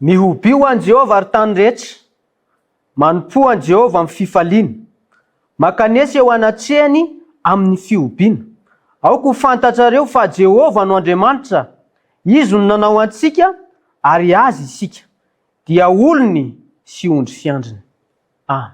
mihoby ho an Jehovah ary tany rehetra, manompo an Jehovah amin'ny fifaliana, makanesy eo anatrehany amin'ny fihobiana. Aoko ho fantatrareo fa Jehovah no Andriamanitra, izy no nanao antsika ary azy isika, dia olony sy ondry fiandriny. Amen.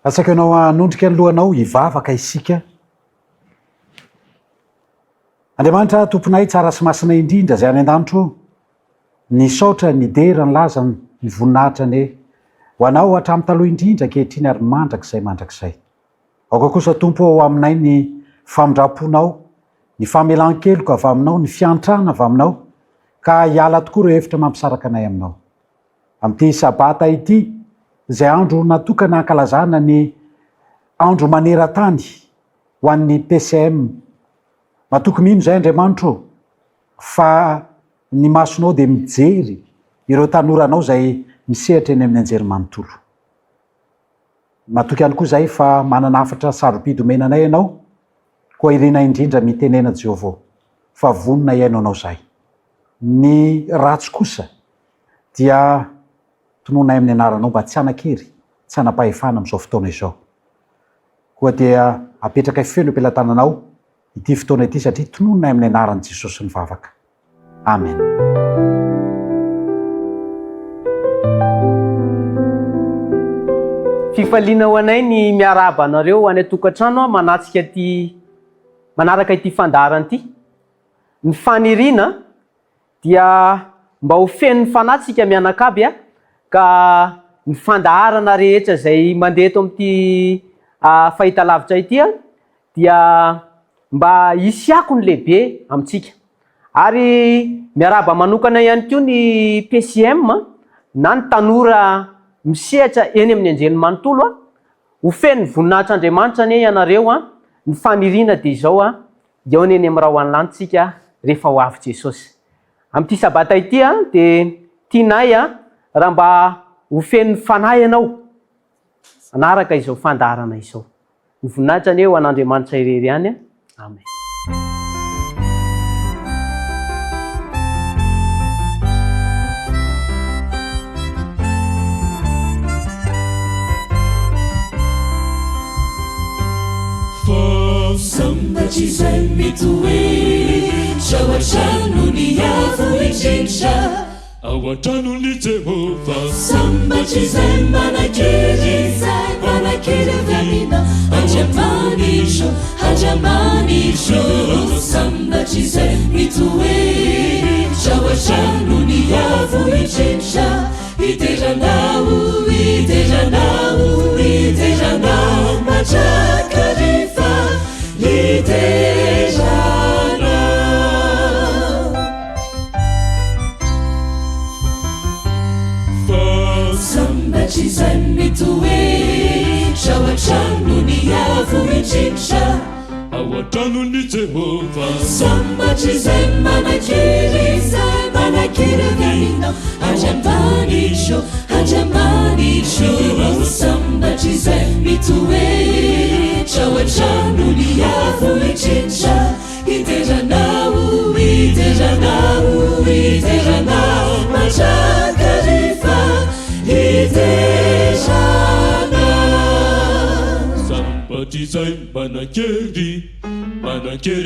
Atsaka ianao hanondrika ny lohanao hivavaka isika. Andriamanitra tomponay tsara sy masina indrindra zay any an-danitro, nisaotra nidera ny laza ny voninahitra ny ho anao hatramin'ny taloha indrindra ankehitriny ary mandrakizay. Aoka kosa tompo ao aminay ny famindramponao, ny famelan-keloka avy aminao, ny fiantrana avy aminao, ka hiala tokoa ireo hevitra mampisaraka anay aminao. Amin'ity sabata ity, izay andro natokana hankalazana ny andro maneran-tany ho an'ny PCM. Matoky mino izay Andriamanitro fa ny masonao dia mijery ireo tanoranao izay misehatra eny amin'ny anjerimanontolo. Matoky ihany koa izay fa manana hafatra sarobidy omenanay ianao, koa irena indrindra mitenena Jehovah fa vonona iaino anao izay. Ny ratsy kosa dia tononay amin'ny anaranao mba tsy hanakery, tsy hanapahefana amin'izao fotoana izao. Koa dia apetraka feno am-pelantananao ity fotoana ity satria tononay amin'ny anaran'i Jesosy mivavaka. Amen. Fifaliana ho anay ny miarahaba anareo any atokantrano manatsika manaraka ity fandaharana ity. Ny faniriana dia mba ho feno ny fanatsika mianakavy ka ny fandaharana rehetra izay mandeha eto amin'ity fahitalavitra ity dia mba hisiako ny lehibe amintsika. Ary miarahaba manokana ihany koa ny PCM na ny tanora misehatra eny amin'ny anjerimanontolo ho feno ny voninahitr'Andriamanitra anie ianareo ny faniriana dia izao dia eo eny amin'ny raha hoan'lanitsika rehefa ho avy Jesosy. Amin'ity sabata ity dia tianay raha mba ho feno ny fanahy ianao anaraka izao fandaharana izao. Ny voninahitra anie ho an'Andriamanitra irery ihany. Amen. Sambaty izay mitohy ao an-tranony avo indrindra, ao an-tranony Jehovah. Sambaty izay manakery avy amina Andriamanitro. Sambaty izay mitohy ao an-tranony avo indrindra, iteranao mandrakariva iterana. Sambaty izay mitohy ao an-tranony avo indrindra, ao an-tranony Jehovah. Sambaty izay manakery avy aminao Andriamanitro. Sambaty izay mitohy ao an-tranony avo indrindra, iteranao mandrakariva iterana. Sambaty izay manakery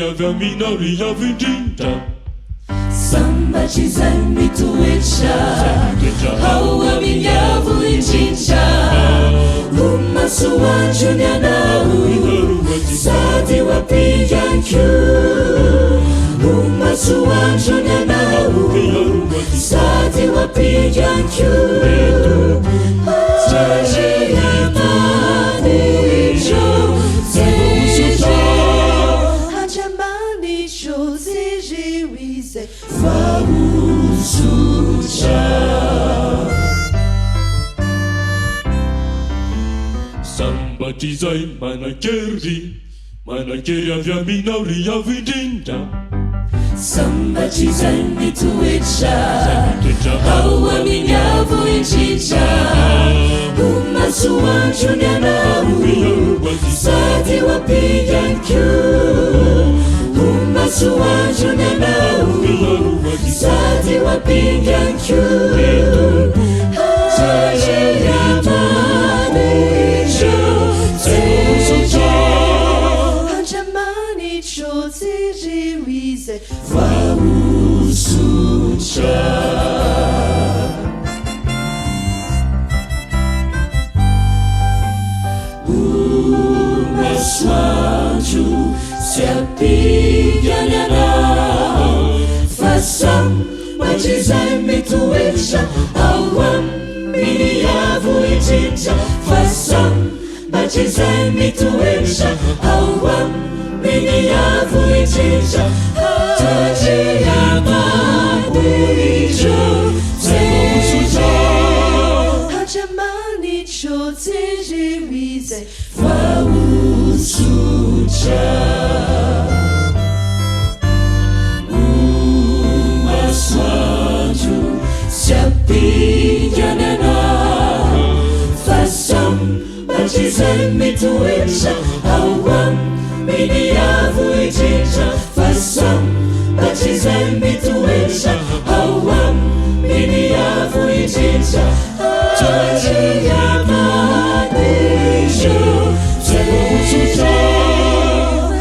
avy aminao avo indrindra. Sambaty izay mitoetra ao amin'ny avo indrindra, ho masoandrony anao sady ho ampianko. Ho masoandrony anao sady ho ampianko. Andriamanitro sambatra izay manan-kery avy aminao ry avy indrindra sambatra izay mitoetra ao amin'ny avo indrindra ho masoandrony anao sady ho ampingany ko ho masoandrony anao sady ho ampingany ko masoandro sy ampingany anao fa sambatra izay mitoetra ao amin'ny avo indrindra fa sambatra izay mitoetra ao amin'ny avo indrindra Andriamanitro Jeryzay fahosotra masoandro sy ampingany anao fa sambatra izay mitoetra ao amin'ny avo indrindra fa sambatra izay mitoetra ao amin'ny avo indrindra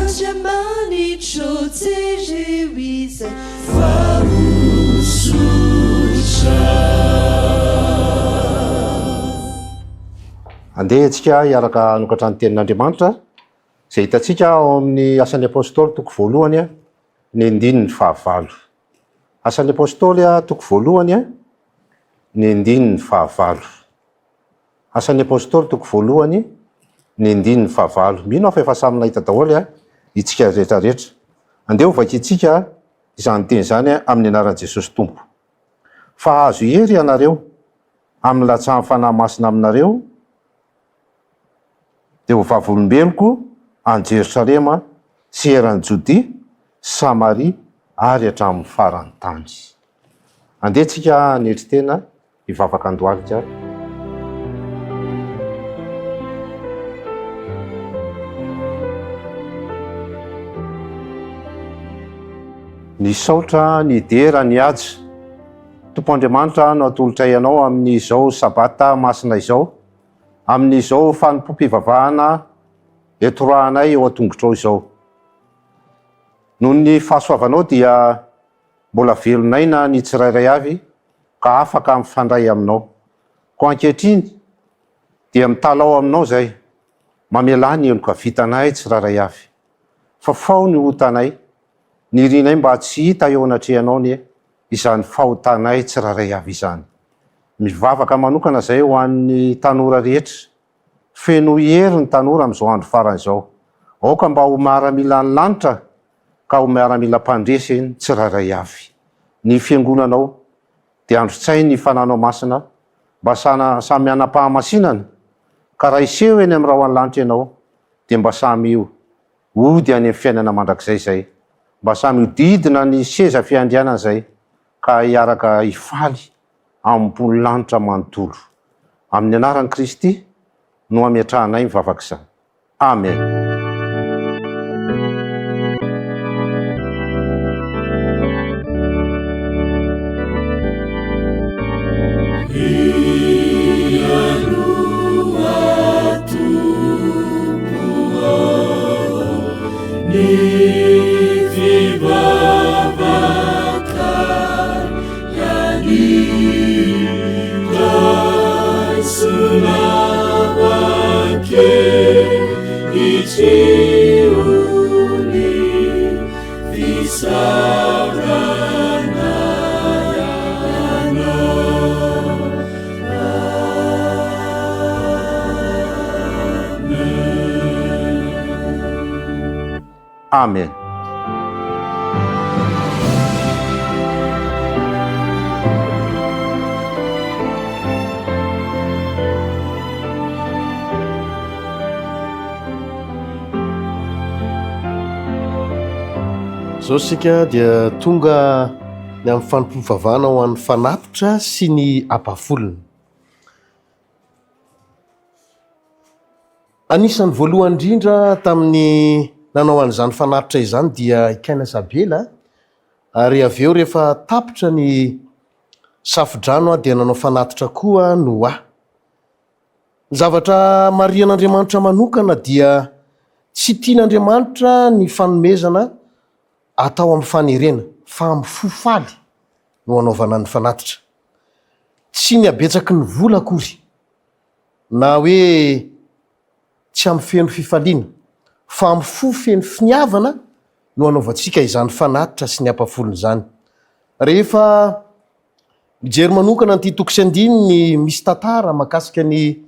Andriamanitro Jeryzay fahosotra. Andeha antsika hiaraka anokatra ny tenin'Andriamanitra izay hitantsika ao amin'ny asan'ny apôstôly toko voalohany ny 9:9. Asan'ny apôstôly toko voalohany ny 9:9. Asan'ny apôstôly toko voalohany ny 9:9. Mino aho fa efa samy nahita daholo itsika rehetrarehetra. Andeha ho vakiantsika izany teny izany amin'ny anaran'i Jesosy Tompo. Fa azo hery ianareo amin'ny latsahan'ny fanahy masina aminareo dia ho vavolombeloko any Jerosalema sy eran'ny Jodia, Samaria ary hatramin'ny faran'ny tany. Andeha tsika nitry tena hivavaka andohalika. Nisaotra ny dera ny aja. Tompo Andriamanitra no atolotra ianao amin'izao sabata masina izao, amin'izao fanompom-pivavahana etorahanay eo an-tongotrao izao. Noho ny fahasoavanao dia mbola velonaina ny tsirairay avy ka afaka mifandray aminao. Ko ankehitriny dia mitalao aminao zay, mamela ny eloka vitanay tsirairay avy. Fa fao ny hotanay, ny rinay mba tsy hita eo anatrehanao ny izany fahotanay tsirairay avy izany. Mivavaka manokana zay ho an'ny tanora rehetra. Feno hery ny tanora amin'izao andro farany izao. Aoka mba ho miaramila ny lanitra ka ho miaramila mpandresy ny tsirairay avy. Ny fiangonanao dia andro-tsay ny fananao masina mba samy anam-pahamasinana ka raha iseho eny amin'ny raha lanitra ianao dia mba samy ody any amin'ny fiainana mandrakizay zay, mba samy hodidina ny seza fiandrianana zay ka hiaraka hifaly amin'ny lanitra manontolo. Amin'ny anaran'i Kristy no amiatrahanay mivavaka izany. Amen. Amen. zao sika dia tonga ny amin'ny fanompovavana ho an'ny fanatitra sy ny ampafolony. Anisan'ny voalohany indrindra tamin'ny nanao an'izany fanatitra izany dia ikaina Sabela, ary avy eo rehefa tapitra ny safidrano dia nanao fanatitra koa Noa. Ny zavatra marian'Andriamanitra manokana dia tsy tian'Andriamanitra ny fanomezana atao amin'ny fanerena, fa amin'ny fofaly no anaovana ny fanatitra. Tsy ny abetsaky ny vola akory, na hoe tsy amin'ny feno fifaliana, fa amin'ny fofeny finiavana no anaovantsika izany fanatitra sy ny ampafolony izany. Rehefa mijery manokana ny toko sy andininy misy tantara mahakasika ny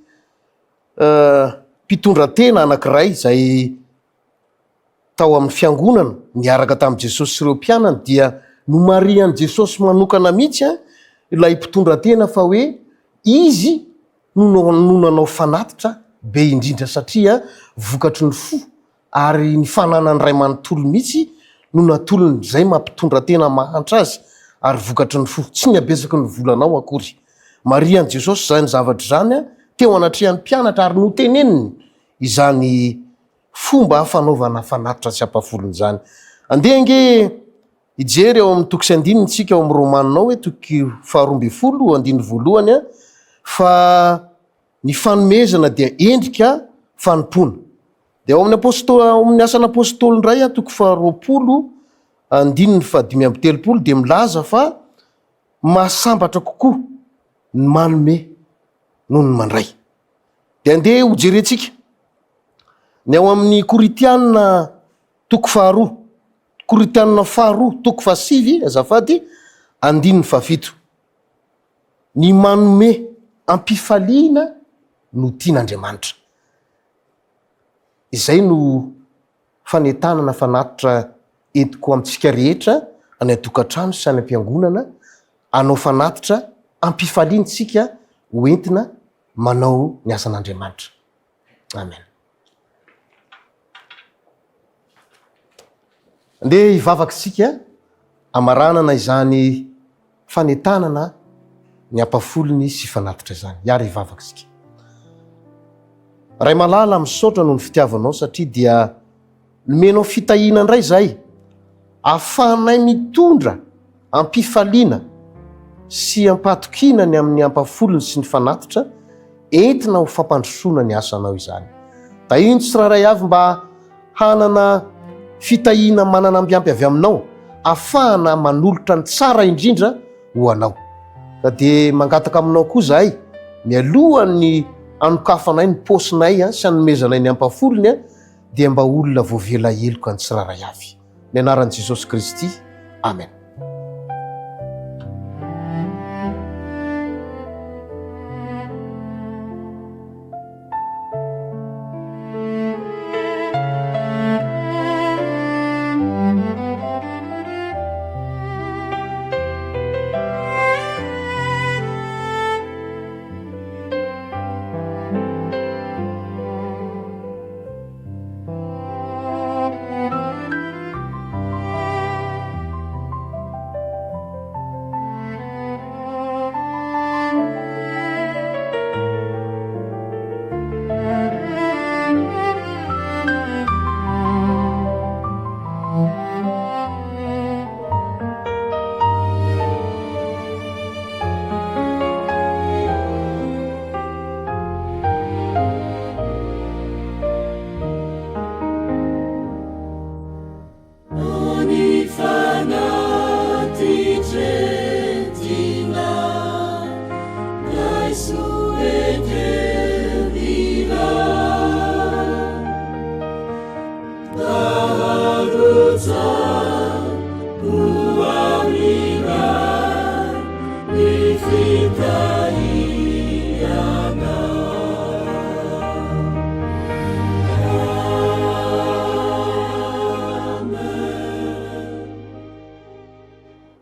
mpitondran-tena anankiray izay tao amin'ny fiangonana niaraka tamin'i Jesosy sy ireo mpianany, dia no marian'i Jesosy manokana mihitsy ilay mpitondran-tena fa hoe izy no nanao fanatitra be indrindra, satria vokatry ny fo ary ny fananany ray manontolo mihitsy no natolony izay mampitondran-tena mahantra azy, ary vokatry ny fo, tsy ny abesaky ny volanao akory. Marian'i Jesosy izany zavatra izany teo anatrehan'ny mpianatra ary noteneniny izany fomba fanaovana fanatitra sy ampafolony izany. Andehange ijery eo amin'ny toko sy andininy tsika ao amin'ny Romanina hoe toko 12:1 fa ny fanomezana dia endrika fanompoana. Dia ao amin'ny asan'ny apôstôly indray toko 2:5-3 dia milaza fa mahasambatra kokoa ny manome noho ny mandray. Dia andeha ho jerentsika ny ao amin'ny Koritianina toko 2, Koritianina 2 toko 7 azafady 7. Ny manome ampifaliana no tian'Andriamanitra. Izay no fanentanana fanatitra entiko amintsika rehetra any atokantrano sy any am-piangonana, anao fanatitra ampifaliantsika hoentina manao ny asan'Andriamanitra. Amen. Andeha hivavakitsika amaranana izany fanentanana ny ampafolony sy fanatitra izany. Iary hivavakitsika. Ray malala misaotra noho ny fitiavanao, satria dia nomenao fitahiana indray zay ahafahanay mitondra ampifaliana sy ampatokina ny amin'ny ampafolony sy ny fanatitra, entina ho fampandrosoana ny asanao izany. Da iny tsiraray avy mba hanana fitahiana mananambiampy avy aminao, ahafahana manolotra ny tsara indrindra ho anao. Ka dia mangataka aminao koa zahay, mialohan'ny anokafanay ny posinay sy anomezanay ny ampafolony dia mba olona voavela heloka ny tsiraray avy. Ny anaran'i Jesosy Kristy. Amen.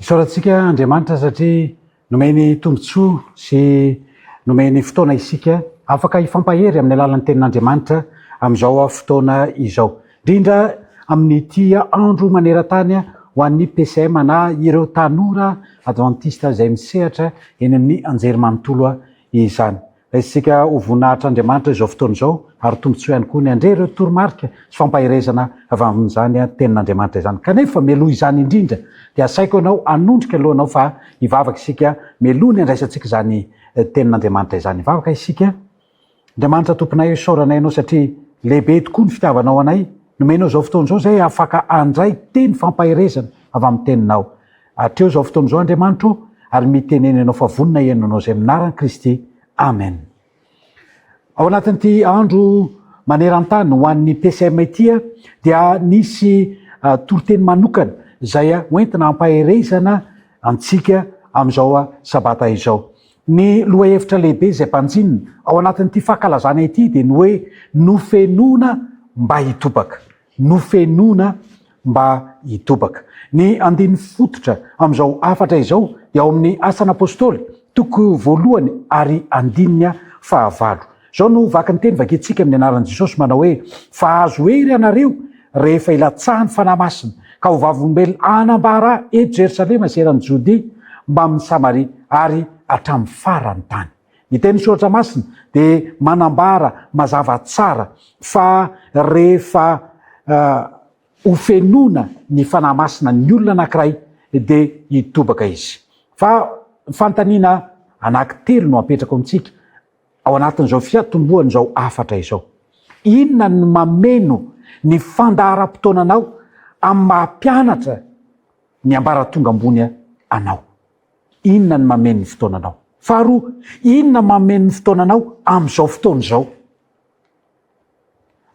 Isaorantsika Andriamanitra satria nomeny tombotsoa sy nomeny fotoana isika afaka hifampahery amin'ny alalan'ny tenin'Andriamanitra amin'izao fotoana izao. Indrindra amin'ny tia andro maneran-tany ho an'ny PCM na ireo tanora adventiste zay misehatra eny amin'ny anjery manontolo izany. Isika ho voninahitra Andriamanitra izao fotoana izao ary tombontsoa ihany koa ny andre ireo toromarika sy fampahirezana avy amin'izany tenin'Andriamanitra izany. Kanefa mialoha izany indrindra dia asaiko ianao anondrika alohanao fa hivavaka isika mialoha ny andraisantsika izany tenin'Andriamanitra izany. Hivavaka isika. Andriamanitra tomponay isaoranay ianao satria lehibe tokoa ny fitiavanao anay. Nomenao izao fotoana izao zay afaka andray teny fampahirezana avy amin'ny teninao. Hatreo izao fotoana izao Andriamanitra ary miteneny ianao fa vonina ianao izay minaran'i Kristy. Amen. Ao anatin'ity andro maneran-tany ho an'ny PCM ity dia nisy toroteny manokana izay hoentina hampahirezana antsika amin'izao sabata izao. Ny lohahevitra lehibe izay mpanjinina ao anatin'ity fahakalazana ity dia ny hoe nofenoana mba hitobaka. Nofenoana mba hitobaka. Ny andiny fototra amin'izao afatra izao dia ao amin'ny Asan'ny Apôstôly toko voalohany ary andininy fahavalo. Zao no vaky ny teny vakintsika amin'ny anaran'i Jesosy manao hoe fa azo hery ianareo rehefa ilatsahan'ny fanahy masina ka ho vavolombelona anambara eto Jerosalema sy eran'ny Jodia mba amin'ny Samaria ary hatramin'ny farany tany. Ny teny soratra masina dia manambara mazava tsara fa rehefa hofenoana ny fanahy masina ny olona anankiray dia hitobaka izy. Fa fantaniana anankitelo no apetraka amintsika ao anatin'izao fiatombohan'izao afatra izao. Inona ny mameno ny fandaharam-potoananao amin'ny mampianatra ny ambaratonga ambony anao? Inona ny mameno ny fotoananao? Faharoa, inona mameno ny fotoananao amin'izao fotoana izao?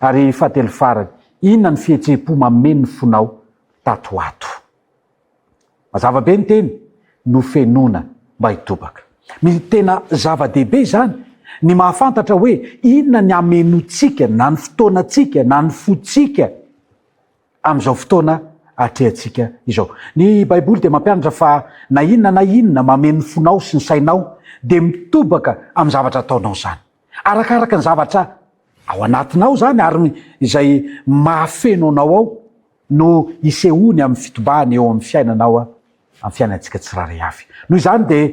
Ary fahatelo farany, inona ny fihetseham-po mameno ny fonao tatoato? Mazava be ny teny, nofenoana mba hitobaka. Tena zava-dehibe izany ny mahafantatra hoe inona ny amenotsika na ny fotoanantsika na ny fotsika amin'izao fotoana atrehantsika izao. Ny Baiboly dia mampianatra fa na inona mameno ny fonao sy ny sainao dia mitobaka amin'ny zavatra ataonao izany. Arakaraka ny zavatra ao anatinao izany ary izay mahafeno anao ao no isehony amin'ny fitobahany eo amin'ny fiainanao amin'ny fiainantsika tsirairay avy. Noho izany dia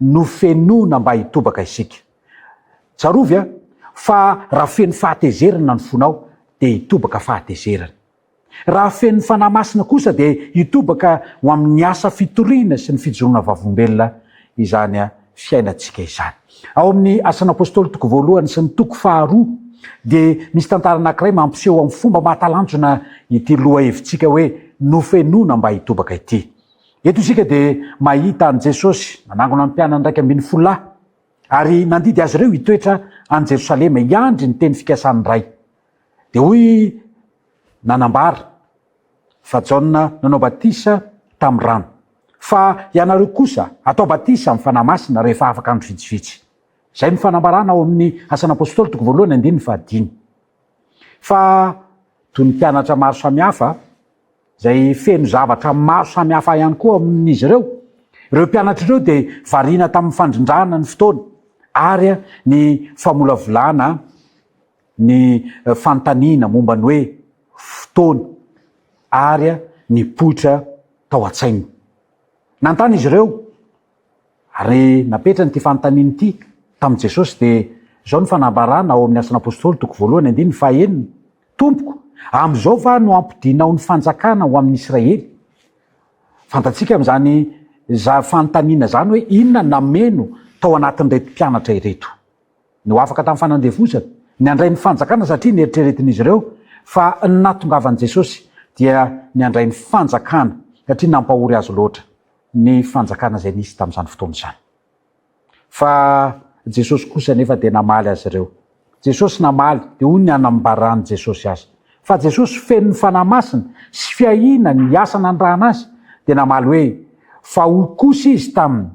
nofenoana mba hitobaka isika. Tsarovy fa raha feno fahatezerana ny fonao dia hitobaka fahatezerana. Raha feno fanahy masina kosa dia hitobaka ho amin'ny asa fitoriana sy ny fijoroana vavolombelona izany fiainantsika izany. Ao amin'ny Asan'ny Apôstôly toko voalohany sy ny toko faharoa dia misy tantara anankiray mampiseho amin'ny fomba mahatalanjona ity lohahevitsika hoe nofenoana mba hitobaka ity. Eto isika dia mahita an' Jesosy nanangona ny mpianany 12 ary nandidy azy ireo hitoetra any Jerosalema hiandry ny teny fikasany ray. Dia hoy nanambara fa Jaona nanao batisa tamin'ny rano, fa ianareo kosa atao batisa amin'ny fanahy masina rehefa afaka andro vitsivitsy. Izay ny fanambarana ao amin'ny Asan'ny Apôstôly toko voalohany andiny fahadimy. Fa toy ny mpianatra maro samihafa izay feno zavatra maro samihafa ihany koa amin'izy ireo mpianatra ireo dia variana tamin'ny fandrindrana ny fotoana ary ny famolavolana ny fantaniana momba ny hoe fotoana ary ny poitra tao an-tsaina. Nantany izy ireo ary napetra nyity fantaniana ity tamin'i Jesosy dia izao ny fanambarana ao amin'ny Asan'ny Apôstôly toko voalohany andiny fahaenina. Tompoko, amin'izao va no ampidinao ny fanjakana ho amin'ny Israely? Fantatsika amin'izany fantaniana izany hoe inona nameno tao anatin'ireto mpianatra ireto. No afaka tamin'ny fanandevozana ny andray ny fanjakana satria nieritreretin'izy ireo fa ny nahatongavan'i Jesosy dia ny andray ny fanjakana satria nampahory azy loatra ny fanjakana izay nisy tamin'izany fotoana izany. Fa Jesosy kosa nefa dia namaly azy ireo. Jesosy namaly dia hoy ny anambarany Jesosy azy. Fa Jesosy feno ny fanahy masina sy fiahina ny asa nandrahana azy dia namaly hoe fa hoy kosa izy taminy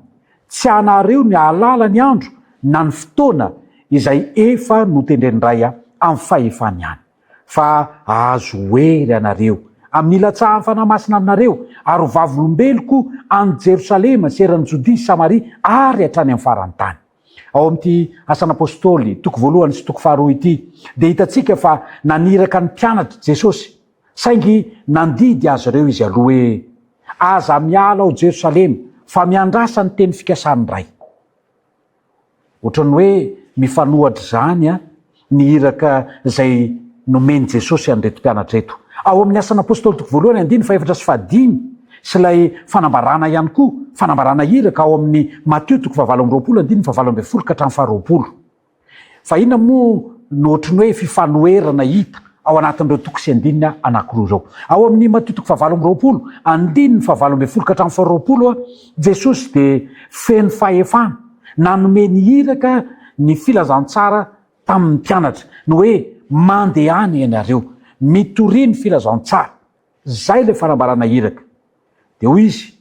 tsy anareo ny ahalala ny andro na ny fotoana izay efa notendreny ray amin'ny fahefany ihany. Fa azo hery anareo amin'ny ilatsahan'ny fanahy masina aminareo ary ho vavolombeloko any Jerosalema sy eran'ny Jodia sy Samaria ary hatrany amin'ny farany tany. Ao amin'ity Asan'ny Apôstôly toko voalohany sy toko faharoa ity dia hitantsika fa naniraka ny mpianatra Jesosy saingy nandidy azy ireo izy aloha hoe aza miala ao jerosalema fa miandrasa ny teny fikasany ray ohatrany hoe mifanohatra zany a ny iraka zay nomeny jesosy an'reto mpianatra eto ao amin'ny asan'ny apôstôly toko voalohany 15 sy lay fanambarana ihany koa fanambarana iraka ao amin'ny Mateo toko 7:20 ka hatramin'ny 20. Fa inona moa no ohatrany hoe fifanoherana hita ao anatin'ireo toko sy andinina anankiroa reo ao amin'ny Mateo toko 7:20 ka hatramin'ny 20 Jesosy de feno fahefana nanome ny iraka ny filazantsara tamin'ny mpianatra no hoe mandehany ianareo mitoriny filazantsara zay le fanambarana iraka de hoy izy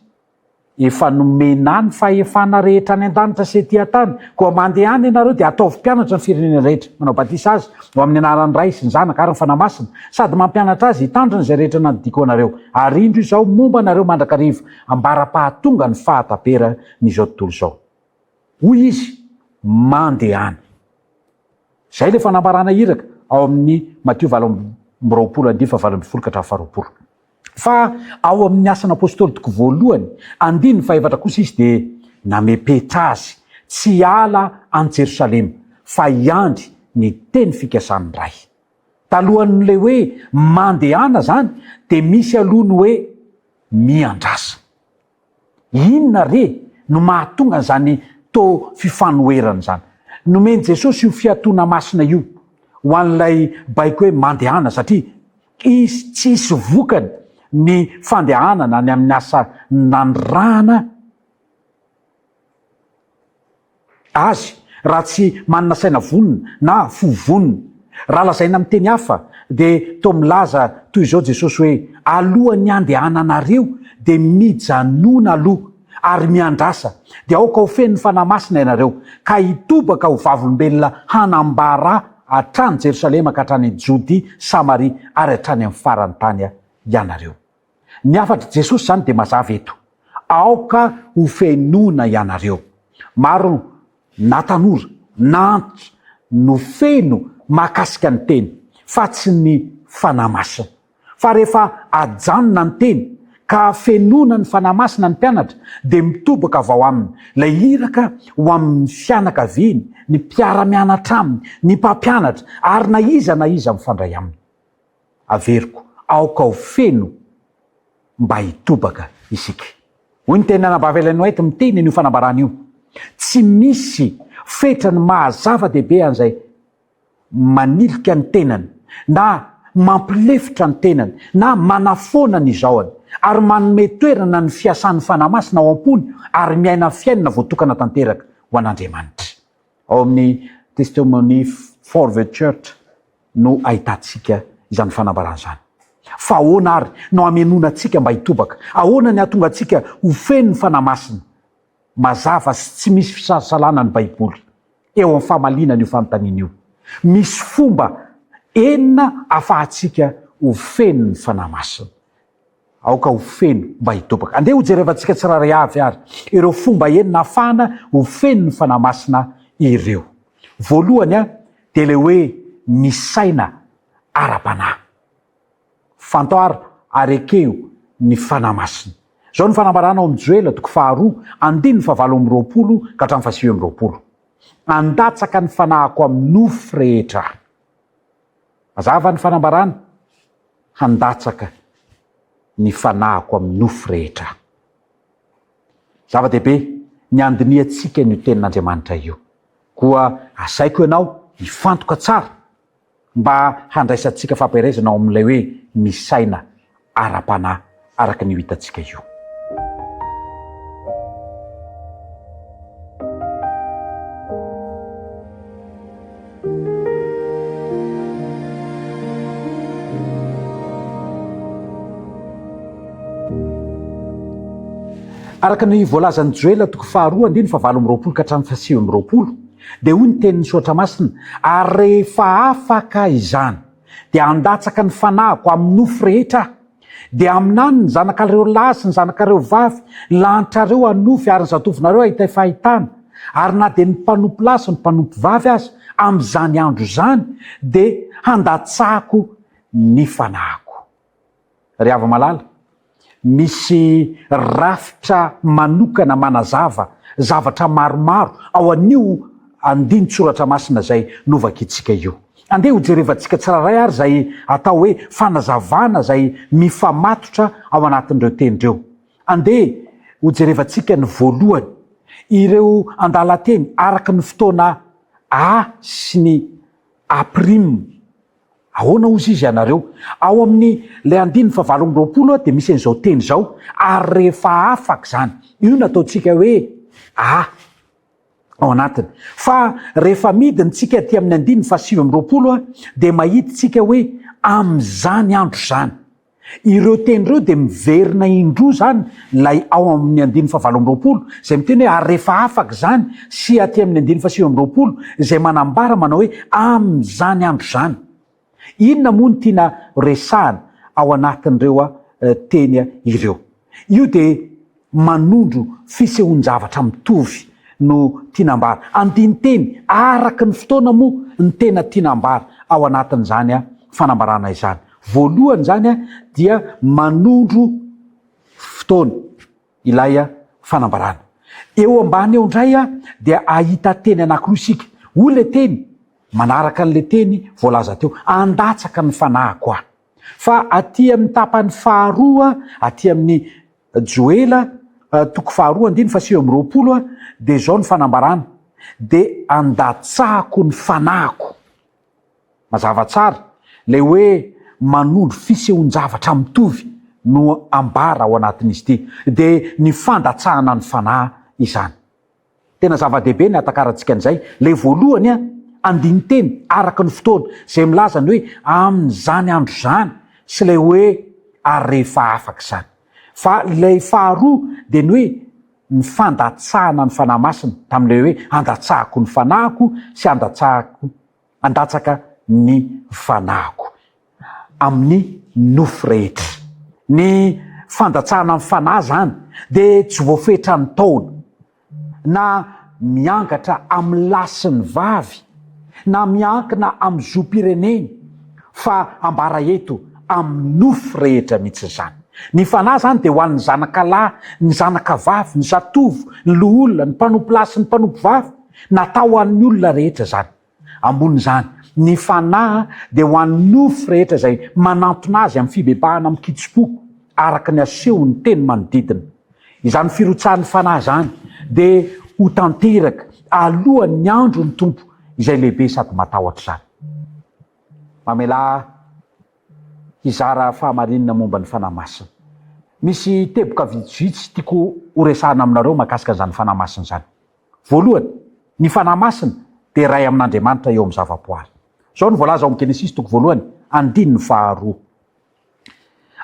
efa nomena ny fahefana rehetra any an-danitra sy ety an-tany koa mandehany ianareo de ataovy mpianatra ny firenena rehetra manao batisa azy ho amin'ny anaran'ny ray sy ny zanaka ary ny fanamasina sady mampianatra azy hitandrina zay rehetra nadidiko anareo ary indro izao momba anareo mandrakariva ambara-pahatonga ny fahatapera n'izao tontolo izao hoy izy mandehany zay le fanambarana iraka ao amin'ny Mateo 7:20 ka hatramin'ny 20. Fa ao amin'ny asan'ny apôstôly toko voalohany 14 kosa izy de namepetra azy tsy ala any Jerosalema fa iandry ny teny fikasany ray talohan'le hoe mandehana zany de misy alohany hoe miandrasa inona re no mahatonga zany to fifanoherana zany nomeny Jesosy io fiatona masina io ho an'ilay baiko hoe mandehana satria izy tsisy vokany ny fandehanana ny amin'ny asa nandrana azy raha tsy manana saina vonina na fovonina raha lazaina amin'ny teny hafa de to milaza toy izao Jesosy hoe alohan'ny andehananareo de mijanona aloha ary miandrasa de aoka ho feno ny fanamasina ianareo ka hitobaka ho vavolombelona hanambara hatrany Jerosalema ka hatrany Jodia Samaria ary hatrany amin'ny farany tany ianareo ny afatra Jesosy zany de mazava eto aoka ho fenona ianareo maro na tanora na antitra no feno mahakasika ny teny fa tsy ny fanamasina fa rehefa ajanona ny teny ka fenona ny fanamasina ny mpianatra de mitobaka avao aminy lay iraka ho amin'ny fianakaviany ny mpiara-mianatra aminy ny mpampianatra ary na iza mifandray aminy averiko aoka ho feno mba hitobaka isika hoy ny tena nabavelainao eto miteny io fanambarana io tsy misy fetrany mahazava-dehibe an'izay manilika ny tenany na mampilefitra ny tenany na manafona ny izaoany ary manome toerana ny fiasan'ny fanamasina ao am-pony ary miaina fiainana voatokana tanteraka ho an'Andriamanitra ao amin'ny Testimony for the Church no ahitantsika izany fanambarana zany fa ahoana ary no amenona atsika mba hitobaka ahoana ny atonga atsika ho feno ny fanamasina mazava sy tsy misy fisasalana ny baiboly eo amin'ny famalinana io fanontaniana io misy fomba enina afahatsika ho feno ny fanamasina aoka ho feno mba hitobaka andeha ho jerevantsika tsiraray avy ary ireo fomba enina afahana ho feno ny fanamasina ireo voalohany de le hoe misaina ara-panahy fantoara arekeo ny fanamasina zao ny fanambarana ao amin'ny Joela toko 2:20 ka hatramin'ny 9:20 andatsaka ny fanahiko amin'ny nofo rehetra mazava ny fanambarana handatsaka ny fanahiko amin'ny nofo rehetra zava-dehibe ny andiniatsika ny tenin'Andriamanitra io koa asaiko ianao mifantoka tsara mba handraisantsika fampiarezana ao amin'ilay hoe misaina ara-panahy araka ny hitantsika io araka ny voalazan'ny Joela toko 2:20 ka hatramin'ny 9:20 de hoy ny tenin'ny soatra masina ary rehefa afaka izany de andatsaka ny fanahiko amin'ny nofo rehetra de aminany ny zanakareo lahy sy ny zanakareo vavy lantrareo anofy ary ny zatovinareo ahitay fahitana ary na de ny mpanompo lahy sy ny mpanompo vavy azy amin'izany andro zany de handatsako ny fanahiko ry ava malala misy rafitra manokana manazava zavatra maromaro ao an'io andinotsoratra masina zay novaka itsika io. Andeha ho jerevantsika tsiraray ary zay atao hoe fanazavana zay mifamatotra ao anatin'ireo tenyreo. Andeha ho jerevantsika ny voalohany, ireo andalateny araka ny fotoana a sy ny aprime. Ahoana ozy izy ianareo? Ao amin'ny le 1920 dia misy an'izao teny zao, ary rehefa afaka zany. Io nataontsika hoe ao anatiny. Fa rehefa midintsika ty amin'ny 1920 dia mahititsika hoe am'izany andro zany. Ireo teny ireo dia miverina indroa zany lay ao amin'ny 1920 zay miteny hoe ary rehefa afaka zany sy aty amin'ny 1920 zay manambara manao hoe am'izany andro zany. Inona moa ny tiana resahana ao anatin'ireo teny ireo? Io dia manondro fisehoan-javatra mitovy no tianambara. Andiny teny araka ny fotoana moa ny tena tianambara ao anatin'izany fanambarana izany. Voalohany zany dia manondro fotoana ilay fanambarana. Eo ambany eo indray dia ahita teny anankiroa isika. Hoy le teny manaraka an'le teny voalaza teo, andatsaka ny fanahiko aho. Fa aty amin'ny tapany faharoa, aty amin'ny Joela toko faharoa 9:20 dia zao ny fanambarana, dia andatsahako ny fanahiko. Mazava tsara le hoe manondro fisehoan-javatra mitovy no ambara ao anatin'izy ity, dia ny fandatsahana ny fanahy izany. Tena zava-dehibe ny atakarantsika an'izay. Le voalohany andiny teny araka ny fotoana zay milaza ny hoe amin'izany andro zany sy le hoe ary rehefa afaka zany. Fa ilay faharoa dia ny hoe ny fandatsahana ny fanahy masina, tamin'ilay hoe andatsahako ny fanahiko sy andatsaka ny fanahiko amin'ny nofo rehetra. Ny fandatsahana ny fanahy zany dia tsy voafetra ny taona na miangatra amin'ny lasin'ny vavy na miankina amin'ny zom-pireneny, fa ambara eto amin'ny nofo rehetra mihitsy zany. Ny fanahy zany dia ho an'ny zanakalahy, ny zanakavavy, ny zatovo, ny loholona, ny mpanompo lahy sy ny mpanompo vavy, natao ho an'ny olona rehetra zany. Ambonin'izany, ny fanahy dia ho an'ny nofo rehetra zay manantona azy amin'ny fibebahana amin'ny kitso-po araka ny asehon'ny teny manodidina. Izany firotsahan'ny fanahy zany dia ho tanteraka alohan'ny andro ny tompo izay lehibe sady matahotra zany. Mamela hizara fahamarinana momba ny fanahy masina. Misy teboka vitsivitsy tiako horesahana aminareo mahakasika an'izany fanahy masina zany. Voalohany, ny fanahy masina dia ray amin'Andriamanitra eo amin'ny zavaboary. Zao ny voalaza ao amin'ny Genesis toko voalohany 2:2.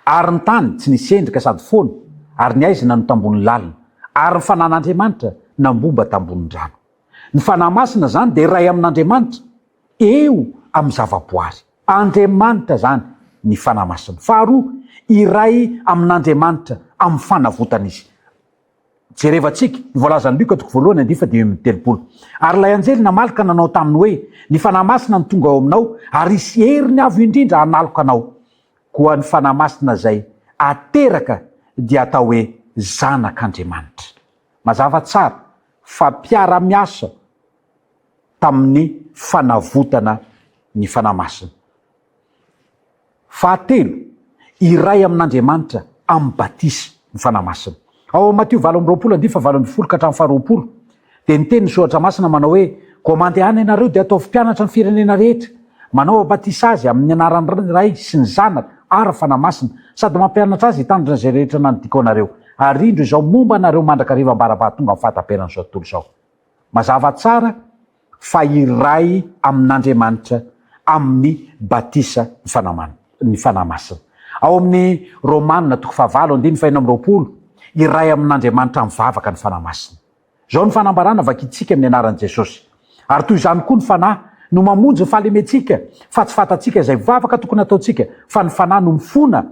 Ary ny tany tsy nisy endrika sady foana, ary ny aizina no tambony lalina, ary ny fanan'Andriamanitra nambomba tambony rano. Ny fanahy masina zany dia ray amin'Andriamanitra eo amin'ny zavaboary. Andriamanitra zany ny fanahy masina. Faharoa, iray amin'Andriamanitra amin'ny fanavotana izy. Jerevantsika ny voalazan'ny Luka toko voalohany 2:30. Ary ilay anjely namalika nanao taminy hoe ny fanahy masina ny tonga ao aminao, ary isy heriny avo indrindra hanaloka anao. Koa ny fanahy masina zay ateraka dia atao hoe zanak'Andriamanitra. Mazava tsara fa mpiara-miasa tamin'ny fanavotana ny fanahy masina. Fahatelo, iray amin'Andriamanitra amin'ny batisa ny fanahy masina. Ao Matteo 20:20-20 dia ny teny soratra masina manao hoe koa mandehana ianareo dia ataovy mpianatra ny firenena rehetra, manao abatisa azy amin'ny anaran'ny ray sy ny zanaka ary fanahy masina, sady mampianatra azy hitandrina izay rehetra nanodiko anareo, ary indro izao momba anareo mandrakariva ambarabahatonga amin'ny fahataperana izao tontolo izao. Mazava tsara fa iray amin'Andriamanitra amin'ny batisa ny fanahy masina. Ao amin'ny Romanina toko 9:20 iray amin'Andriamanitra mivavaka ny fanahy masina. Zao ny fanambarana vakitsika amin'ny anaran'i Jesosy. Ary toy izany koa ny fanahy no mamonjy ny fahalementsika, fa tsy fantatsika izay vavaka tokony ataontsika, fa ny fanahy no mifona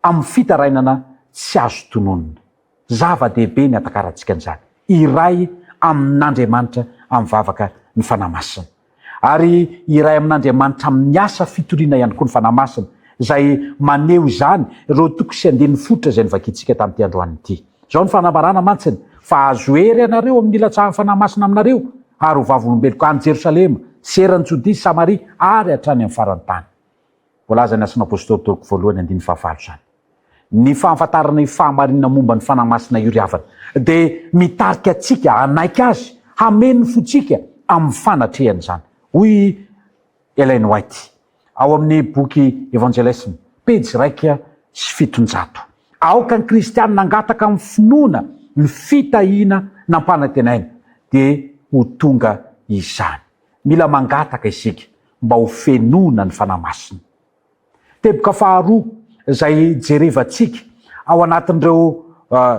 amin'ny fitarainana tsy azo tononona. Zava-dehibe ny atakarantsika an'izany. Iray amin'Andriamanitra mivavaka ny fanahy masina. Ary iray amin'Andriamanitra amin'ny asa fitoriana ihany koa ny fanahy masina zay maneho izany reo toko sy andiny fototra zay nivakitsika tamin'ity androany ity. Zao ny fanambarana mantsiny fa azo ery anareo amin'ny ilatsahan'ny fanahy masina aminareo ary ho vavolombeloko any Jerosalema, serany Jodisy, Samaria ary hatrany amin'ny farany tany. Voalaza ny asan'ny apôstôly toko voalohany 15 zany. Ny fahafantarana ny fahamarinana momba ny fanahy masina io ry havana dia mitarika atsika anaika azy hameno fotsika amin'ny fanatrehany zany. Hoy Ellen White ao amin'ny boky Evangelisme pejy 2:7. Aoka ny kristianina angataka amin'ny finoana ny fitahiana nampanantenaina dia ho tonga izany. Mila mangataka isika mba ho fenona ny fanahy masina. Teboka faharoa zay jerevantsika ao anatin'ireo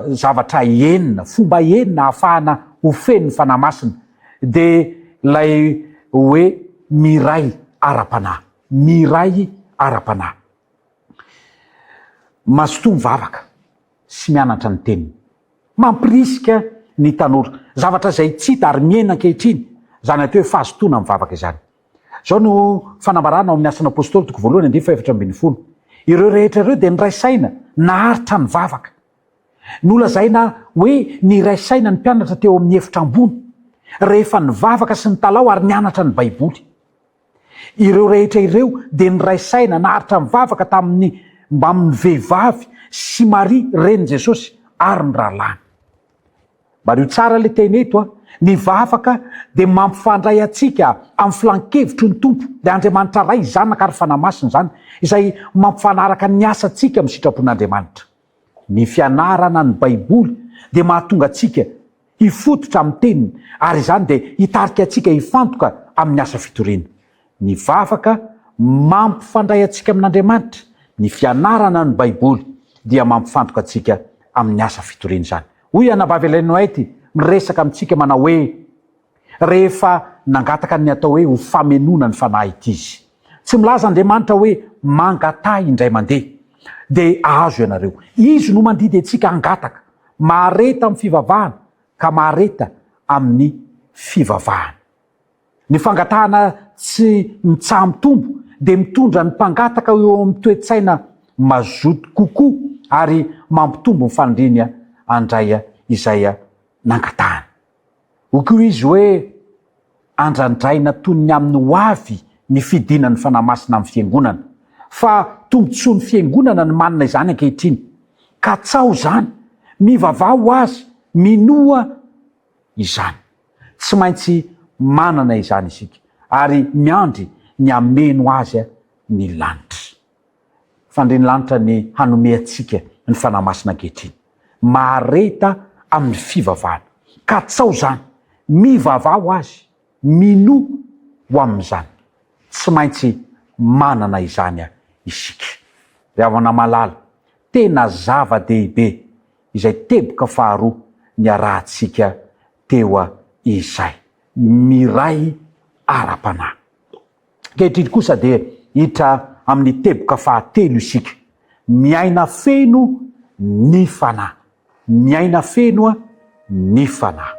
zavatra enina, fomba enina ahafahana ho feno ny fanahy masina dia lay hoe miray ara-panahy. Miray ara-panahy. Mazotoa mivavaka sy mianatra ny teniny. Mampirisika ny tanora. Zavatra zay tsy hita ary miaina ankehitriny. Zany atao hoe fahazotoana mivavaka izany. Zao no fanambarana ao amin'ny asan'ny apôstôly toko voalohany 4:12. Ireo rehetra ireo dia niraisaina naharitra ny vavaka. Nolazaina hoe niraisaina ny mpianatra teo amin'ny efitra ambony rehefa nivavaka sy ny talao ary nianatra ny baiboly. Ireo rehetra ireo dia niraisaina naharitra ny vavaka tamin'ny mba amin'ny vehivavy sy Maria reny Jesosy ary ny rahalahy. Mario tsara le teny eto ny vavaka dia mampifandray atsika amin'ny filan-kevitry ny tompo dia Andriamanitra ray zanaka ary fanahy masina zany izay mampifanaraka ny asa atsika amin'ny sitrapon'Andriamanitra. Ny fianarana ny baiboly dia mahatonga atsika hifototra amin'ny teniny ary izany dia hitarika atsika hifantoka amin'ny asa fitoriana. Ny vavaka mampifandray atsika amin'Andriamanitra. Ny fianarana ny baiboly dia mampifantoka atsika amin'ny asa fitoriana zany. Hoy anabavy Ellen White miresaka amintsika manao hoe rehefa nangataka ny atao hoe ho famenona ny fanahy ity izy. Tsy milaza Andriamanitra hoe mangatahy indray mandeha dia ahazo ianareo. Izy no mandidy atsika hangataka, mahareta amin'ny fivavahana ka mahareta amin'ny fivavahana. Ny fangatahana tsy mitsaha mitombo dia mitondra ny mpangataka eo amin'ny toe-tsaina mazoto kokoa ary mampitombo ny fandriana andray izay nangatahana. Hokoa izy hoe andrandraina toy ny amin'ny hoavy ny fidinan'ny fanahy masina amin'ny fiangonana. Fa tombontsoa ny fiangonana ny manana izany ankehitriny. Ka tsao zany, mivavao azy, minoa izany. Tsy maintsy manana izany isika ary miandry ny ameno azy ny lanitra. Fandriany lanitra ny hanome atsika ny fanahy masina ankehitriny. Mahareta amin'ny fivavahana. Ka tsao zany, mivavao azy, minoa ho amin'izany. Tsy maintsy manana izany isika. Ry havana malala, tena zava-dehibe izay teboka faharoa ny arahantsika teo izay. Miray ara-panahy. Ankehitriny kosa dia hita amin'ny teboka fahatelo isika. Miaina feno ny fanahy. Miaina feno ny fanahy.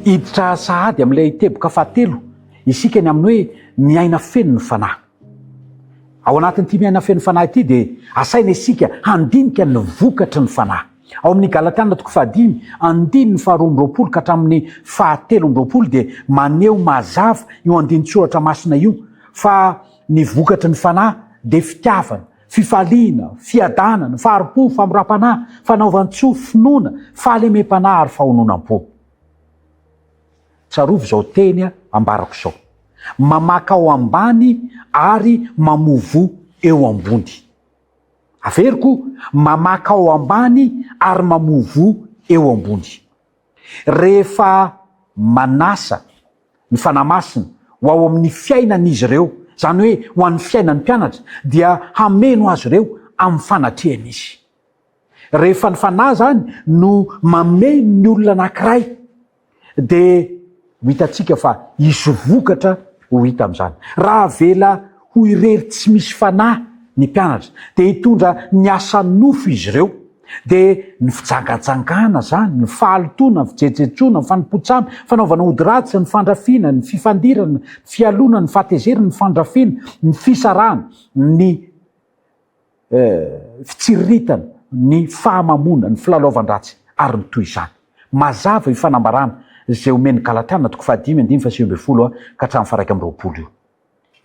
Hiditra sahady amin'ilay teboka fahatelo isika ny amin'ny hoe miaina feno ny fanahy. Ao anatin'ity miaina feno ny fanahy ity dia asaina isika handinika ny vokatry ny fanahy. Ao amin'ny Galatiana 5:2 ka hatramin'ny 7:20 dia maneho mazava io andinin-tsoratra masina io fa ny vokatry ny fanahy dia fitiavana, fifaliana, fiadanana, faharipo, famoram-panahy, fanaovan-tsoa, finoana, fahalemem-panahy ary fahononam-po. Tsarovy zao teny ambarako zao. Mamaka ao ambany ary mamovo eo ambony. Averiko, mamaka ao ambany ary mamovo eo ambony. Rehefa manasa ny fanahy masina ho ao amin'ny fiainan'izy ireo, zany hoe ho an'ny fiainan'ny mpianatra, dia hameno azy ireo amin'ny fanatrehana izy. Rehefa ny fanahy zany no mameno ny olona anankiray dia ho hitantsika fa hisy vokatra ho hita amin'izany. Raha vela ho irery tsy misy fanahy ny mpianatra de hitondra ny asa nofo izy ireo de ny fijangajangana zany ny fahalotona ny fijejetrona ny fanompotsamy fanaovana odiratsy ny fandrafiana ny fifandirana fialona ny fahatezerana ny fandrafiana ny fisarahana ny fitsiriritana ny fahamamona ny filalaovandratsy ary ny toy izany mazava ifanambarana zay omeny Galatiana 5:10 ka hatramin'ny 1:20 io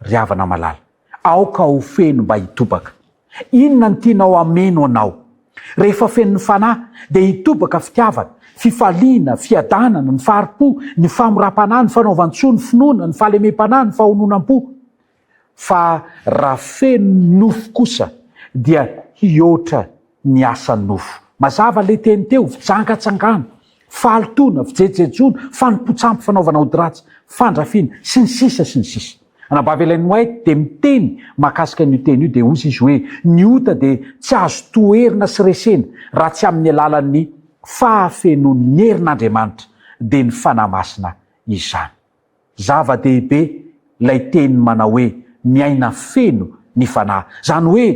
riavana malala aoka ho feno mba hitobaka inona ny tianao ameno anao rehefa feno ny fanahy de hitobaka fitiavana fifaliana fiadanana ny faharipo ny famoram-panahy ny fanaovan-tsoa ny finoana ny fahalemem-panahy ny fahononam-po fa raha feno nofo kosa dia hiotra ny asa nofo mazava le teny teo fijangatsangana fahalotona fijejejona fanompotsamy fanaovana odiratsy fandrafiana sy ny sisa sy ny sisa anabavelain'oay de miteny mahakasika n'io teny io de ozy izy hoe ny ota de tsy azo toerina sy resena raha tsy amin'ny alalan'ny fahafenon'ny herin'Andriamanitra de ny fanahy masina izany zava-dehibe lay teny manao hoe miaina feno ny fanahy zany hoe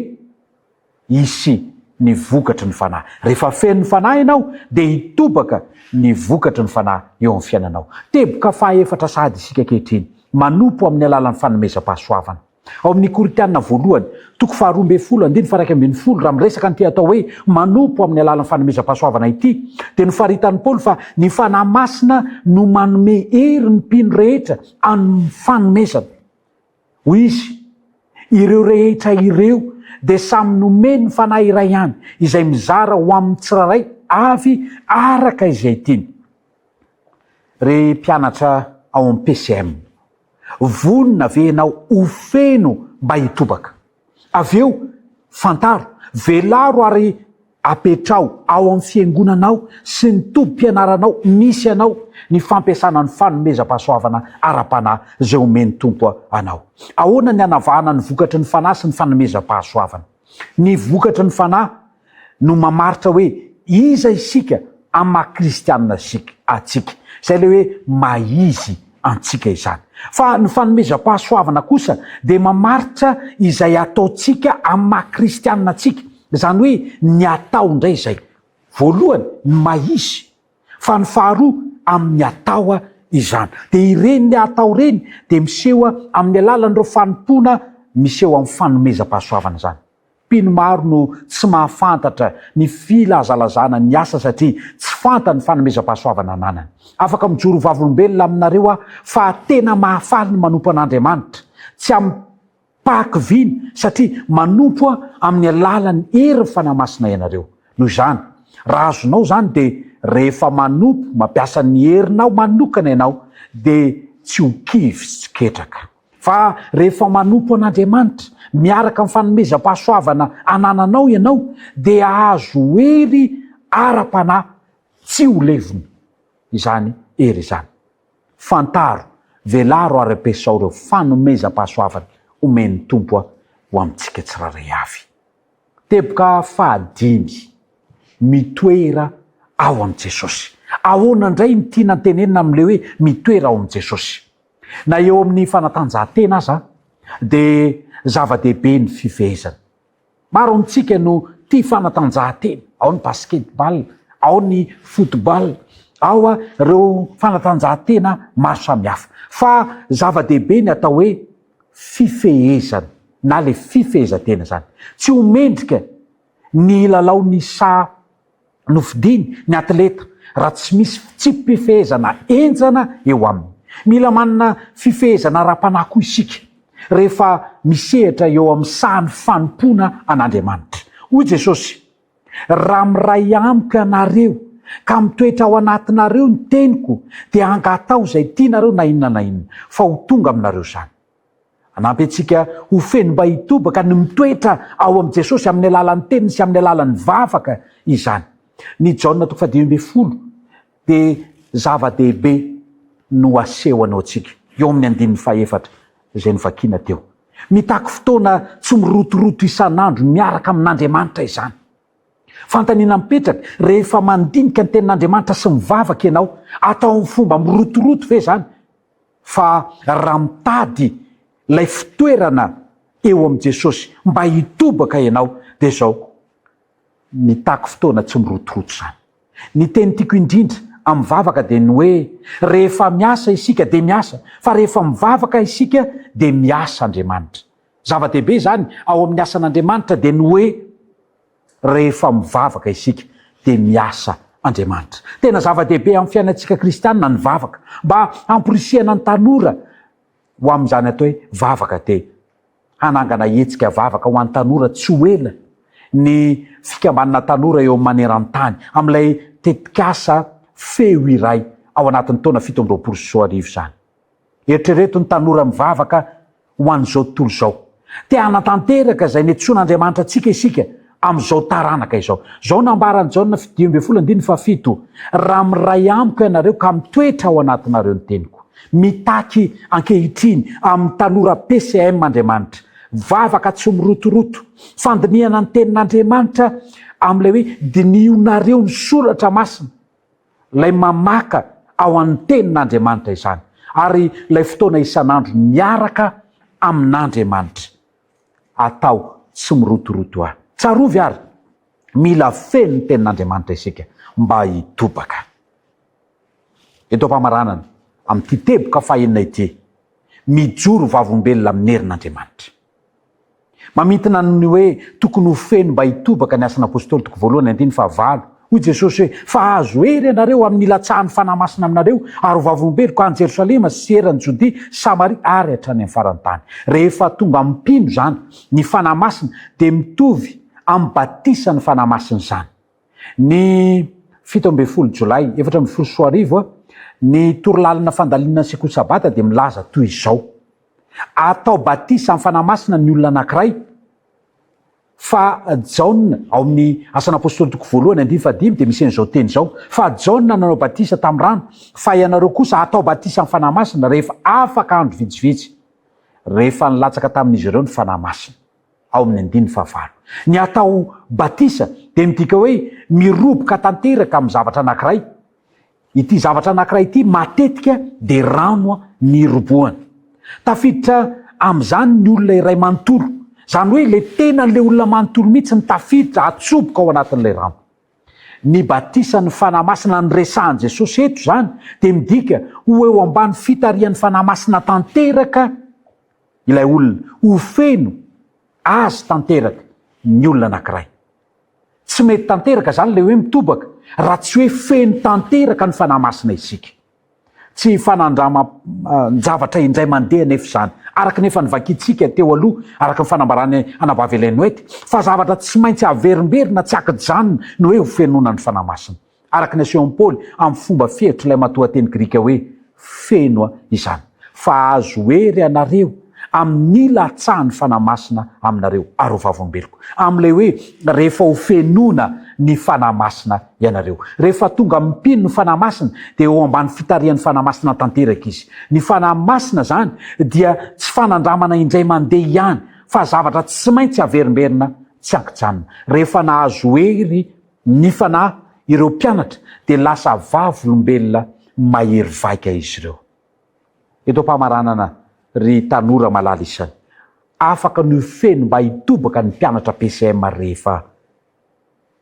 isy ny vokatry ny fanahy rehefa feno ny fanahy ianao de hitobaka ny vokatry ny fanahy eo amin'ny fiainanao teboka fahaefatra sady isika kehitriny manompo amin'ny alalan'ny fanomezam-pahasoavana ao amin'ny Korintana 1:12 raha miresaka ny ty atao hoe manompo amin'ny alalan'ny fanomezam-pahasoavana ity de nofaritan'ny Paoly fa ny fanahy masina no manome hery ny mpino rehetra amin'ny fanomezana hoy izy ireo rehetra ireo de samy nomeny ny fanahy iray ihany izay mizara ho amin'ny tsiraray avy araka izay tiany re mpianatra ao amin'ny PCM vonina ve ianao ho feno mba hitobaka avy eo fantaro velaro ary apetrao ao amin'ny fiangonanao sy ny tompo-pianaranao misy anao ny fampiasana ny fanomezam-pahasoavana ara-panahy zay omeny tompo anao ahoana ny anavahana ny vokatry ny fanahy sy ny fanomezam-pahasoavana ny vokatry ny fanahy no mamaritra hoe iza isika ama kristianina atsika zay le hoe maizy antsika izany fa ny fanomezam-pahasoavana kosa de mamaritra izay ataotsika ama kristianina atsika zany hoe ny atao indray zay voalohany ny maizy fa ny faharoa amin'ny atao izany de ireny ny atao reny de miseho amin'ny alalan'ireo fanompona miseho amin'ny fanomezam-pahasoavana zany mpino maro no tsy mahafantatra ny filazalazana ny asa satria tsy fanta ny fanomezam-pahasoavana ananany afaka mijoro vavolombelona aminareo fa tena mahafaly ny manompo an'Andriamanitra tsy amin'ny pakiviny satria manompo amin'ny alalan'ny hery fanahy masina ianareo noho izany raha azonao zany de rehefa manompo mampiasa ny herinao manokana ianao de tsy ho kivy sy ketraka fa rehefa manompo an'Andriamanitra miaraka amin'ny fanomezam-pahasoavana anananao ianao de azo hery ara-panahy tsy ho levona izany hery izany fantaro velaro ary ampiasao reo fanomezam-pahasoavana omeny tompo ho amintsika tsiraray avy teboka fahadimy mitoera ao amin'i Jesosy ahoana indray ny tiana tenenina am'le hoe mitoera ao amin'i Jesosy na eo amin'ny fanatanjahantena aza de zava-dehibe ny fifehezana maro amintsika no tia fanatanjahantena ao ny basketball ao ny football ao reo fanatanjahantena maro samihafa fa zava-dehibe ny atao hoe fifehezana na le fifehezantena zany tsy ho mendrika ny lalao ny sa nofidiny ny atleta raha tsy misy tsipifehezana enjana eo aminy mila manana fifehezana ara-panahy koa isika rehefa misehatra eo amin'ny sahany fanompona an'Andriamanitra hoy Jesosy raha miray amiko ianareo ka mitoetra ao anatinareo ny teniko de angatao zay tianareo na inona fa ho tonga aminareo zany anampy antsika ho feno mba hitobaka ny mitoetra ao amin'i Jesosy amin'ny alalan'ny teniny sy amin'ny alalan'ny vavaka izany ny Jaona 5:10 de zava-dehibe no aseho anao atsika eo amin'ny 4 zay novakina teo mitaky fotoana tsy mirotoroto isan'andro miaraka amin'Andriamanitra izany fantaniana mipetraka rehefa mandinika ny tenin'Andriamanitra sy mivavaka ianao atao amin'ny fomba mirotoroto ve zany fa raha mitady lay fitoerana eo am Jesosy mba hitobaka ianao de zao mitako fotoana tsy mirotoroto zany. Ny teny tiako indrindra am'mivavaka de ny hoe rehefa miasa isika de miasa, fa rehefa mivavaka isika de miasa Andriamanitra. Zava-dehibe zany ao amin'ny asan'Andriamanitra de ny hoe rehefa mivavaka isika de miasa Andriamanitra. Tena zava-dehibe amin'ny fiainantsika kristianina ny vavaka, mba amporisihana ny tanora ho am'izany atao hoe vavaka de hanangana hetsika vavaka ho an'ny tanora tsy ho ela ny fikambanana tanora eo amin'ny maneran-tany amin'ilay tetikasa feo iray ao anatin'ny taona 17 zany. Eritrereto ny tanora mivavaka ho an'izao tontolo zao. Te hanatanteraka zay niantsoan'Andriamanitra antsika isika am'izao taranaka izao. Zao nambaran'i Jaona 2:7 raha miray amiko ianareo ka mitoetra ao anatinareo ny teniko. Mitaky ankehitriny amin'ny tanora PCM Andriamanitra. Vavaka tsy mirotoroto, fandiniana ny tenin'Andriamanitra amin'ilay hoe dinionareo ny soratra masina, lay mamaka ao an'ny tenin'Andriamanitra izany, ary lay fotoana isan'andro miaraka amin'Andriamanitra atao tsy mirotoroto ahy. Tsarovy ary mila feno ny tenin'Andriamanitra isika mba hitobaka. Eto am-pamaranana amin'ity teboka fahenina ity, mijoro vavombelona amin'ny herin'Andriamanitra. Mamintina ny hoe tokony ho feno mba hitobaka ny asan'ny apôstôly 2:9 hoy Jesosy hoe fa azo hery ianareo amin'ny latsahan'ny fanahy masina aminareo ary ho vavombeloka any Jerosalema sy eran'ny Jodia, Samaria ary hatrany amin'ny farany tany. Rehefa tonga mipino zany ny fanahy masina de mitovy amin'ny batisa ny fanahy masina zany. Ny 17 Jolay 2024 ny torolalina fandalina ny sekoly sabata de milaza toy izao: atao batisa amin'ny fanahy masina ny olona anankiray, fa Jaona ao amin'ny asan'ny apôstôly 1:5 de misy an'izao teny zao: fa Jaona nanao batisa tamin'ny rano, fa ianareo kosa atao batisa amin'ny fanahy masina rehefa afaka andro vitsivitsy, rehefa nilatsaka tamin'izy ireo ny fanahy masina. Ao amin'ny 5:9. Ny atao batisa de midika hoe miroboka tanteraka amin'ny zavatra anankiray. Ity zavatra anankiray ity matetika de rano ny roboany. Tafiditra am'izany ny olona iray manontolo, zany hoe le tenan'le olona manontolo mihitsy ny tafiditra atsoboka ao anatin'ilay rano. Ny batisa ny fanahy masina ny resahan'i Jesosy eto zany de midika ho eo ambany fitarian'ny fanahy masina tanteraka ilay olona, ho feno azy tanteraka ny olona anankiray. Tsy mety tanteraka zany le hoe mitobaka raha tsy hoe feno tanteraka ny fanahy masina isika. Tsy fanandrama zavatra indray mandeha nefa zany, araka nefa nivakitsika teo aloha, araka ny fanambarany anabavy Elenioety, fa zavatra tsy maintsy averimberina tsy akijanona no hoe ho fenona ny fanahy masina. Araka ny aseho Paoly amin'ny fomba fihevitra ilay matoan-teny Grika hoe fenoa izany. Fa azo hery ianareo amin'ny latsahan'ny fanahy masina aminareo ary ho vavombeloka. Amin'ilay hoe rehefa ho fenona ny fanahy masina ianareo. Rehefa tonga mipino ny fanahy masina dia eo ambany fitarian'ny fanahy masina tanteraka izy. Ny fanahy masina zany dia tsy fanandramana indray mandeha ihany, fa zavatra tsy maintsy averimberina tsy ankijanona. Rehefa nahazo hery ny fanahy ireo mpianatra dia lasa vavolombelona mahery vaika izy ireo. Eto am-pamaranana ry tanora malala isany, afaka ny feno mba hitobaka ny mpianatra PCM rehefa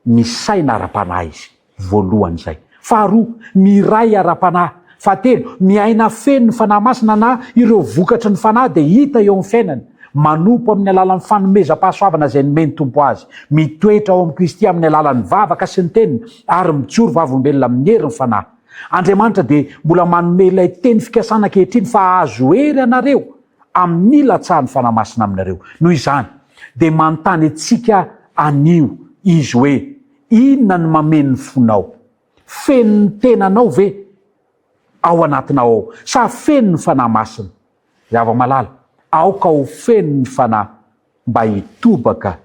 misaina ara-panahy izy, voalohany zay. Faharoa, miray ara-panahy. Fahatelo, miaina feno ny fanahy masina na ireo vokatry ny fanahy de hita eo amin'ny fiainany, manompo amin'ny alalan'ny fanomezam-pahasoavana izay nomeny tompo azy, mitoetra ao amin'ny Kristy amin'ny alalan'ny vavaka sy ny teniny, ary mijoro vavolombelona amin'ny hery ny fanahy. Andriamanitra de mbola manome ilay teny fikasana ankehitriny fa azo hery ianareo amin'ny latsahan'ny fanahy masina aminareo. Noho izany de manontany antsika anio izy hoe inona ny mameno ny fonao? Feno ny tenanao ve ao anatinao ao, sa feno ny fanahy masina? Zava-malala, aoka ho feno ny fanahy mba hitobaka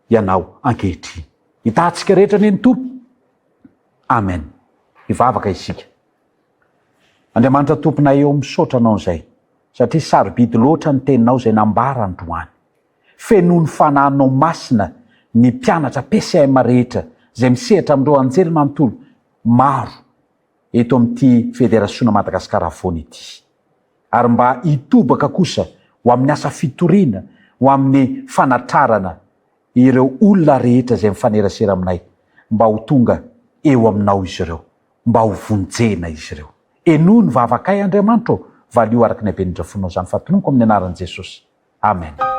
ianao ankehitriny. Hitantsika rehetra ny tompo. Amen. Hivavaka isika. Andriamanitra tomponay eo misaotra anao izay, satria sarobidy loatra ny teninao izay nambara androany. Feno ny fanahinao masina ny mpianatra PCM rehetra izay misehatra amin'ireo anjely manontolo maro eto amin'ity federasiona Madagasikara voany ity. Ary mba hitobaka kosa ho amin'ny asa fitoriana, ho amin'ny fanatrarana ireo olona rehetra izay mifanerasera aminay mba ho tonga eo aminao izy ireo, mba ho vonjena izy ireo. Enoa ny vavakay Andriamanitra, valio araka ny aben'nydra fonao zany fatonoनको amin'ny anaran'i Jesosy. Amen.